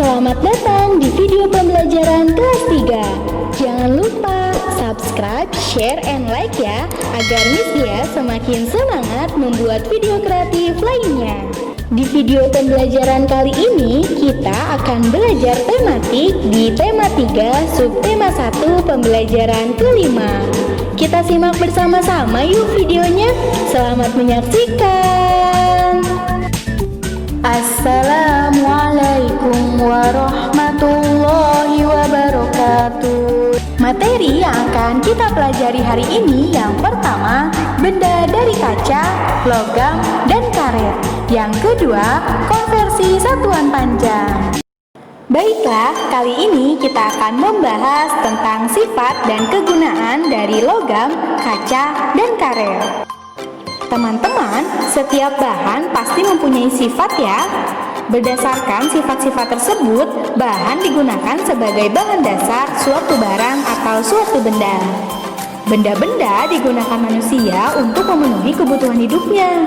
Selamat datang di video pembelajaran kelas 3. Jangan lupa subscribe, share, and like ya, agar Miss Dia semakin semangat membuat video kreatif lainnya. Di video pembelajaran kali ini, kita akan belajar tematik di tema 3, subtema 1, pembelajaran kelima. Kita simak bersama-sama yuk videonya. Selamat menyaksikan. Assalamualaikum warahmatullahi wabarakatuh. Materi yang akan kita pelajari hari ini yang pertama, benda dari kaca, logam, dan karet. Yang kedua, konversi satuan panjang. Baiklah, kali ini kita akan membahas tentang sifat dan kegunaan dari logam, kaca, dan karet. Teman-teman, setiap bahan pasti mempunyai sifat ya. Berdasarkan sifat-sifat tersebut, bahan digunakan sebagai bahan dasar suatu barang atau suatu benda. Benda-benda digunakan manusia untuk memenuhi kebutuhan hidupnya.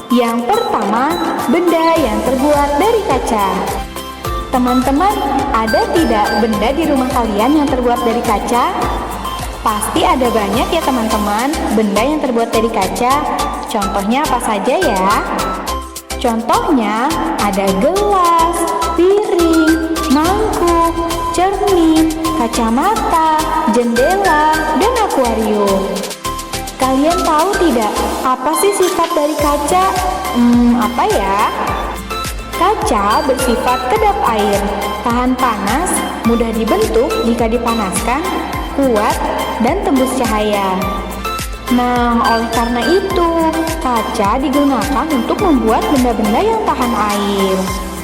Yang pertama, benda yang terbuat dari kaca. Teman-teman, ada tidak benda di rumah kalian yang terbuat dari kaca? Pasti ada banyak ya teman-teman, benda yang terbuat dari kaca. Contohnya apa saja ya? Contohnya ada gelas, piring, mangkuk, cermin, kacamata, jendela, dan akuarium. Kalian tahu tidak, apa sih sifat dari kaca? Apa ya? Kaca bersifat kedap air, tahan panas, mudah dibentuk jika dipanaskan, kuat, dan tembus cahaya. Nah, oleh karena itu, kaca digunakan untuk membuat benda-benda yang tahan air.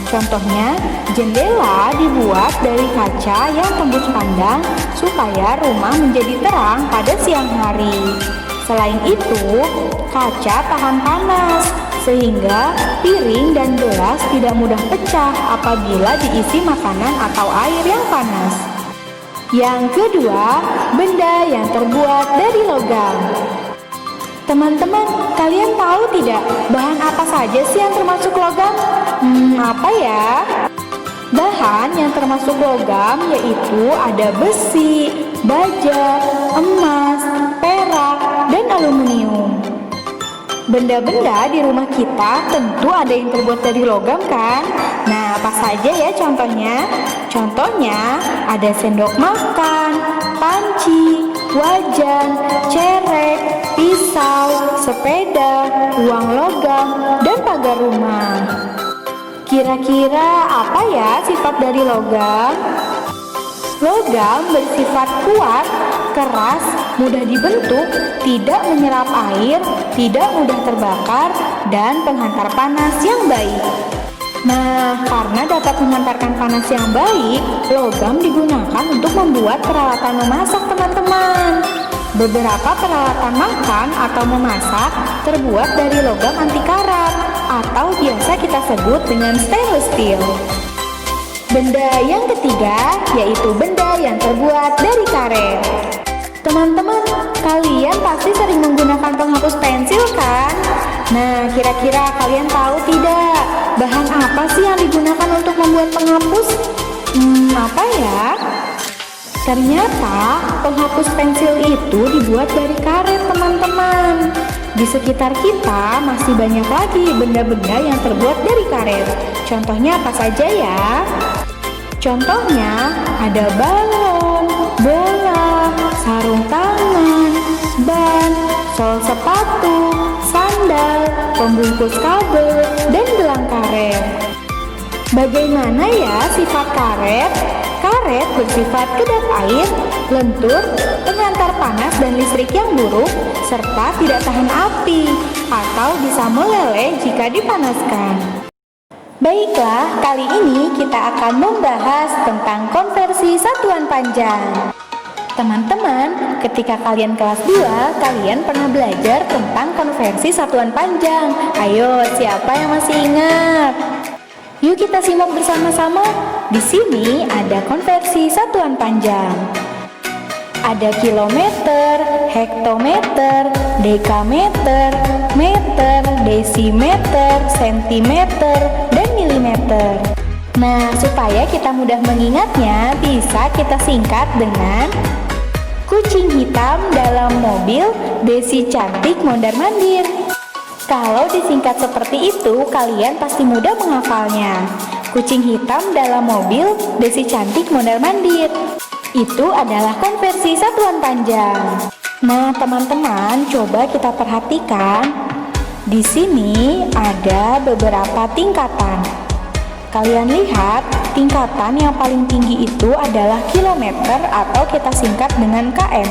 Contohnya, jendela dibuat dari kaca yang tembus pandang supaya rumah menjadi terang pada siang hari. Selain itu, kaca tahan panas, sehingga piring dan gelas tidak mudah pecah apabila diisi makanan atau air yang panas. Yang kedua, benda yang terbuat dari logam. Teman-teman, kalian tahu tidak bahan apa saja sih yang termasuk logam? Apa ya? Bahan yang termasuk logam yaitu ada besi, baja, emas, perak, dan aluminium. Benda-benda di rumah kita tentu ada yang terbuat dari logam kan? Nah, apa saja ya contohnya? Contohnya ada sendok makan, panci, wajan, cerek, pisau, sepeda, uang logam, dan pagar rumah. Kira-kira apa ya sifat dari logam? Logam bersifat kuat, keras, mudah dibentuk, tidak menyerap air, tidak mudah terbakar, dan penghantar panas yang baik. Nah, karena dapat menghantarkan panas yang baik, logam digunakan untuk membuat peralatan memasak teman-teman. Beberapa peralatan makan atau memasak terbuat dari logam anti karat atau biasa kita sebut dengan stainless steel. Benda yang ketiga yaitu benda yang terbuat dari karet. Teman-teman, kalian pasti sering menggunakan penghapus pensil kan? Nah, kira-kira kalian tahu tidak bahan apa sih yang digunakan untuk membuat penghapus? Apa ya? Ternyata penghapus pensil itu dibuat dari karet teman-teman. Di sekitar kita masih banyak lagi benda-benda yang terbuat dari karet. Contohnya apa saja ya? Contohnya ada balon, bola, sarung tangan, ban, sol sepatu, sandal, pembungkus kabel, dan gelang karet. Bagaimana ya sifat karet? Karet bersifat kedap air, lentur, penghantar panas dan listrik yang buruk, serta tidak tahan api atau bisa meleleh jika dipanaskan. Baiklah, kali ini kita akan membahas tentang konversi satuan panjang. Teman-teman, ketika kalian kelas 2, kalian pernah belajar tentang konversi satuan panjang. Ayo, siapa yang masih ingat? Yuk kita simak bersama-sama. Di sini ada konversi satuan panjang. Ada kilometer, hektometer, dekameter, meter, desimeter, sentimeter, dan milimeter. Nah, supaya kita mudah mengingatnya, bisa kita singkat dengan kucing hitam dalam mobil, Desi cantik mondar-mandir. Kalau disingkat seperti itu, kalian pasti mudah menghafalnya. Kucing hitam dalam mobil, Desi cantik mondar-mandir. Itu adalah konversi satuan panjang. Nah, teman-teman, coba kita perhatikan. Di sini ada beberapa tingkatan. Kalian lihat, tingkatan yang paling tinggi itu adalah kilometer atau kita singkat dengan km.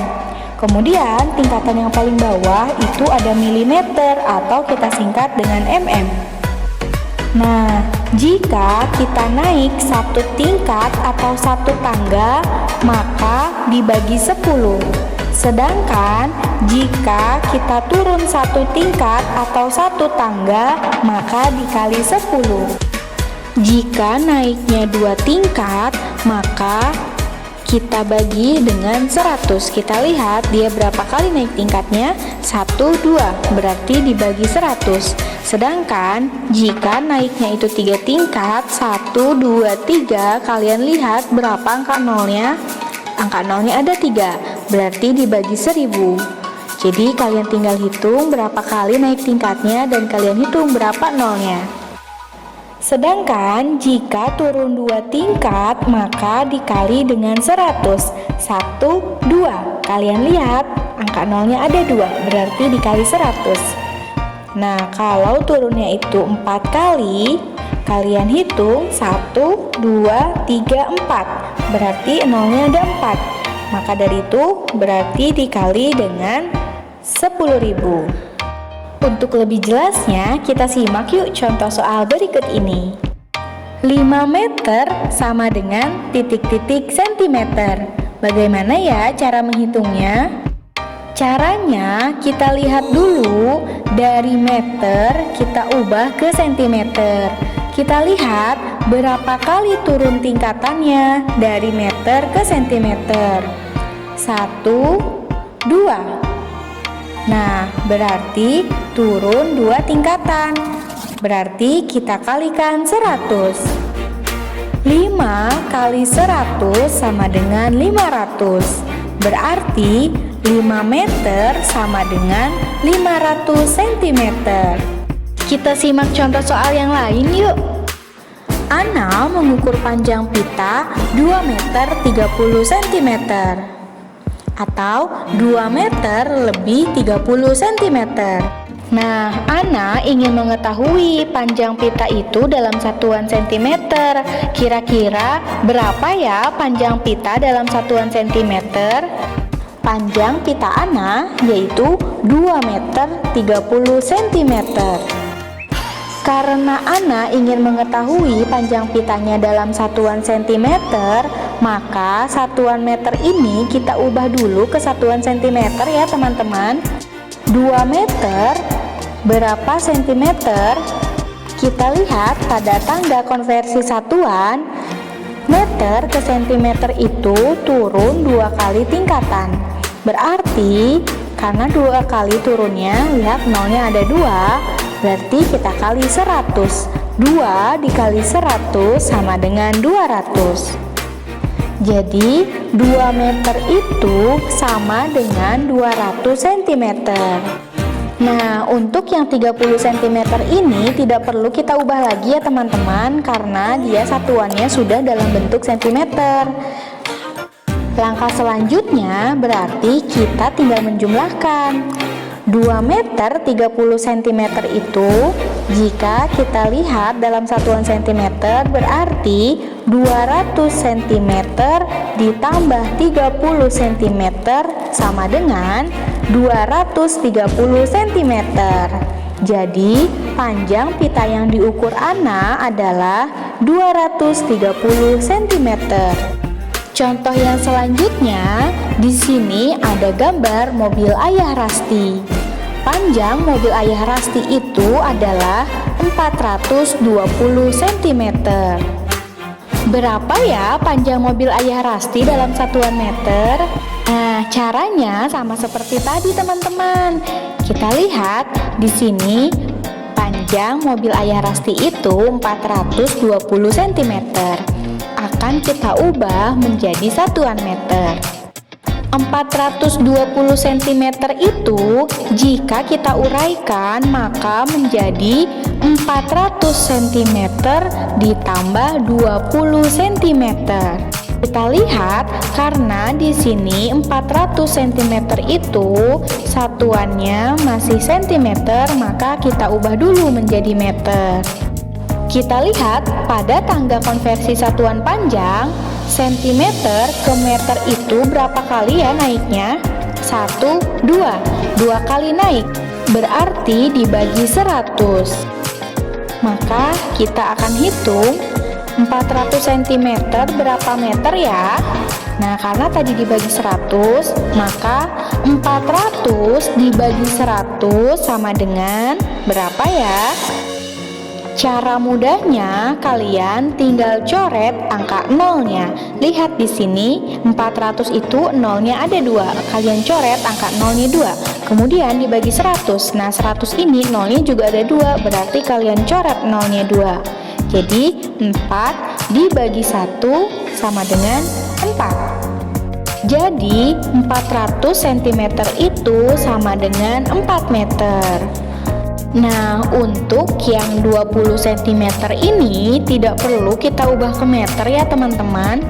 Kemudian, tingkatan yang paling bawah itu ada milimeter atau kita singkat dengan mm. Nah, jika kita naik satu tingkat atau satu tangga, maka dibagi 10. Sedangkan jika kita turun satu tingkat atau satu tangga, maka dikali 10. Jika naiknya 2 tingkat, maka kita bagi dengan 100. Kita lihat dia berapa kali naik tingkatnya? 1, 2, berarti dibagi 100. Sedangkan jika naiknya itu 3 tingkat, 1, 2, 3, kalian lihat berapa angka nolnya? Angka nolnya ada 3, berarti dibagi 1000. Jadi kalian tinggal hitung berapa kali naik tingkatnya dan kalian hitung berapa nolnya. Sedangkan jika turun 2 tingkat, maka dikali dengan 100. 1, 2. Kalian lihat, angka nolnya ada 2, berarti dikali 100. Nah, kalau turunnya itu 4 kali, kalian hitung 1, 2, 3, 4. Berarti nolnya ada 4. Maka dari itu, berarti dikali dengan 10.000. Untuk lebih jelasnya, kita simak yuk contoh soal berikut ini. 5 meter sama dengan titik-titik sentimeter. Bagaimana ya cara menghitungnya? Caranya, kita lihat dulu dari meter kita ubah ke sentimeter. Kita lihat berapa kali turun tingkatannya dari meter ke sentimeter. 1, 2. Nah, berarti turun 2 tingkatan. Berarti kita kalikan 100. 5 kali 100 sama dengan 500. Berarti 5 meter sama dengan 500 cm. Kita simak contoh soal yang lain yuk. Ana mengukur panjang pita 2 meter 30 cm atau 2 meter lebih 30 cm. Nah, Ana ingin mengetahui panjang pita itu dalam satuan centimeter. Kira-kira berapa ya panjang pita dalam satuan centimeter? Panjang pita Ana yaitu 2 meter 30 cm. Karena Ana ingin mengetahui panjang pitanya dalam satuan sentimeter, maka satuan meter ini kita ubah dulu ke satuan sentimeter ya teman-teman. 2 meter berapa sentimeter? Kita lihat pada tanda konversi satuan, meter ke sentimeter itu turun 2 kali tingkatan. Berarti karena 2 kali turunnya, lihat nolnya ada 2, berarti kita kali 100. 2 dikali 100 sama dengan 200. Jadi 2 meter itu sama dengan 200 cm. Nah, untuk yang 30 cm ini tidak perlu kita ubah lagi ya teman-teman, karena dia satuannya sudah dalam bentuk centimeter. Langkah selanjutnya berarti kita tinggal menjumlahkan. 2 meter 30 cm itu jika kita lihat dalam satuan centimeter berarti 200 cm ditambah 30 cm sama dengan 230 cm. Jadi panjang pita yang diukur Ana adalah 230 cm. Contoh yang selanjutnya, di sini ada gambar mobil Ayah Rasti. Panjang mobil Ayah Rasti itu adalah 420 cm. Berapa ya panjang mobil Ayah Rasti dalam satuan meter? Nah, caranya sama seperti tadi teman-teman. Kita lihat di sini panjang mobil Ayah Rasti itu itu 420 cm. Akan kita ubah menjadi satuan meter. 420 cm itu jika kita uraikan maka menjadi 400 cm ditambah 20 cm. Kita lihat karena di sini 400 cm itu satuannya masih cm, maka kita ubah dulu menjadi meter. Kita lihat pada tangga konversi satuan panjang, cm ke meter itu berapa kali ya naiknya? 1, 2 kali naik, berarti dibagi 100. Maka kita akan hitung 400 cm berapa meter ya? Nah, karena tadi dibagi 100, maka 400 dibagi 100 sama dengan berapa ya? Cara mudahnya, kalian tinggal coret angka nolnya. Lihat di sini, 400 itu nolnya ada 2. Kalian coret angka nolnya 2. Kemudian dibagi 100. Nah, 100 ini nolnya juga ada 2. Berarti kalian coret nolnya 2. Jadi, 4 dibagi 1 sama dengan 4. Jadi, 400 cm itu sama dengan 4 meter. Nah, untuk yang 20 cm ini tidak perlu kita ubah ke meter ya teman-teman.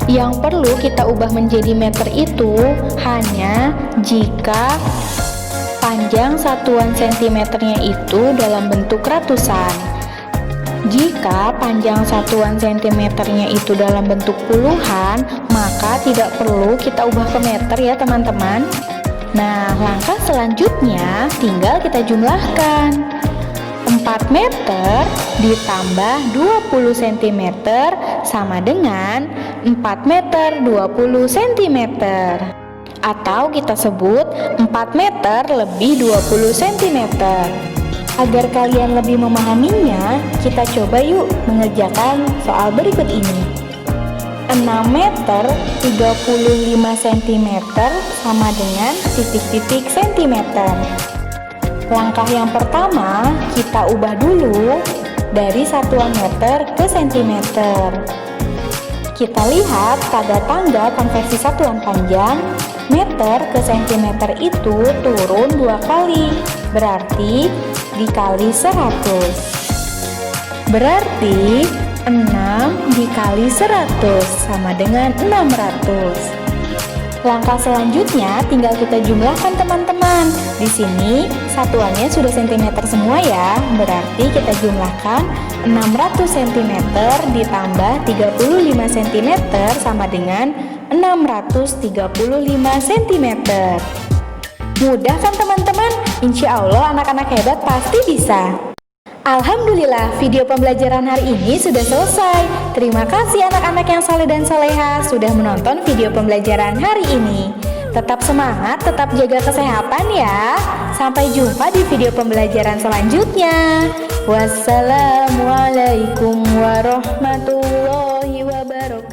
Yang perlu kita ubah menjadi meter itu hanya jika panjang satuan sentimeternya itu dalam bentuk ratusan. Jika panjang satuan sentimeternya itu dalam bentuk puluhan, maka tidak perlu kita ubah ke meter ya teman-teman. Nah, langkah selanjutnya tinggal kita jumlahkan. 4 meter ditambah 20 cm sama dengan 4 meter 20 cm. Atau kita sebut 4 meter lebih 20 cm. Agar kalian lebih memahaminya, kita coba yuk mengerjakan soal berikut ini. 6 meter 35 cm sama dengan titik-titik centimeter. Langkah yang pertama, kita ubah dulu dari satuan meter ke centimeter. Kita lihat pada tangga konversi satuan panjang, meter ke centimeter itu turun 2 kali, berarti dikali 100. Berarti 6 dikali 100 sama dengan 600. Langkah selanjutnya tinggal kita jumlahkan teman-teman. Di sini satuannya sudah cm semua ya. Berarti kita jumlahkan 600 cm ditambah 35 cm sama dengan 635 cm. Mudah kan teman-teman? Insya Allah anak-anak hebat pasti bisa. Alhamdulillah, video pembelajaran hari ini sudah selesai. Terima kasih anak-anak yang saleh dan soleha sudah menonton video pembelajaran hari ini. Tetap semangat, tetap jaga kesehatan ya. Sampai jumpa di video pembelajaran selanjutnya. Wassalamualaikum warahmatullahi wabarakatuh.